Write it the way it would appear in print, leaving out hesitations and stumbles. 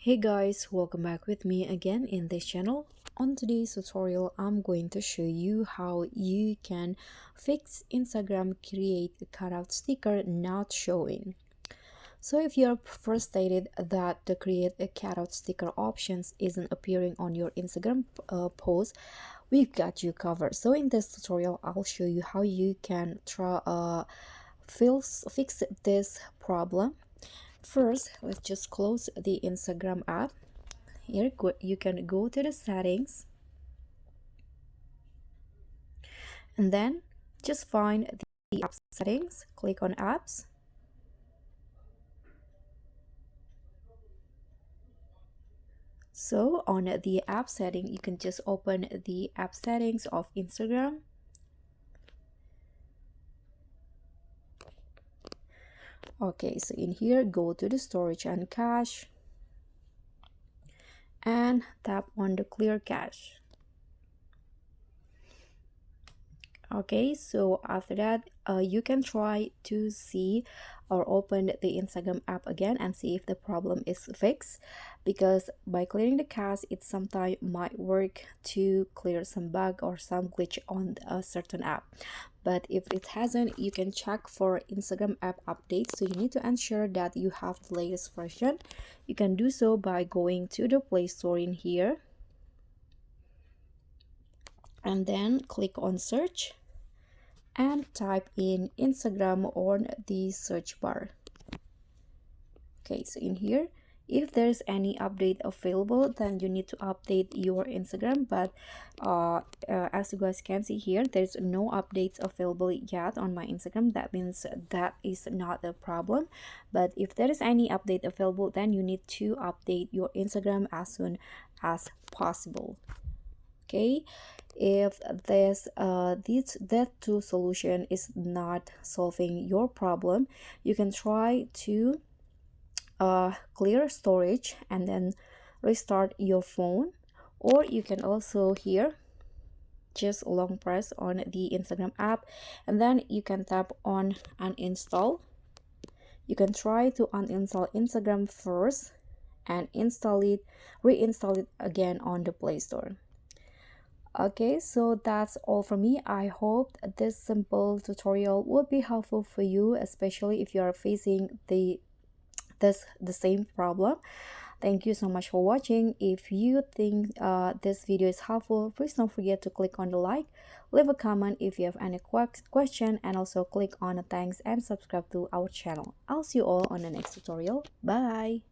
Hey guys, welcome back with me again in this channel. On today's tutorial, I'm going to show you how you can fix Instagram create a cutout sticker not showing. So if you're frustrated that the create a cutout sticker options isn't appearing on your Instagram post, we've got you covered. So in this tutorial, I'll show you how you can fix this problem. First, let's just close the Instagram app. Here you can go to the settings and then just find the app settings, click on apps, so on the app setting you can just open the app settings of Instagram. Okay, so in here go to the storage and cache and tap on the clear cache. Okay, so after that you can try to see or open the Instagram app again and see if the problem is fixed, because by clearing the cache it sometimes might work to clear some bug or some glitch on a certain app. But if it hasn't, you can check for Instagram app updates, so you need to ensure that you have the latest version. You can do so by going to the Play Store in here and then click on search and type in Instagram on the search bar. Okay, so in here if there's any update available, then you need to update your Instagram, but as you guys can see here, there's no updates available yet on my Instagram. That means that is not a problem. But if there is any update available, then you need to update your Instagram as soon as possible. Okay, if that two solution is not solving your problem, you can try to clear storage and then restart your phone, or you can also here just long press on the Instagram app and then you can tap on uninstall. You can try to uninstall Instagram first and reinstall it again on the Play Store. Okay, so that's all from me. I hope this simple tutorial will be helpful for you, especially if you are facing the same problem. Thank you so much for watching. If you think this video is helpful, please don't forget to click on the like, leave a comment if you have any question, and also click on the thanks and subscribe to our channel. I'll see you all on the next tutorial. Bye.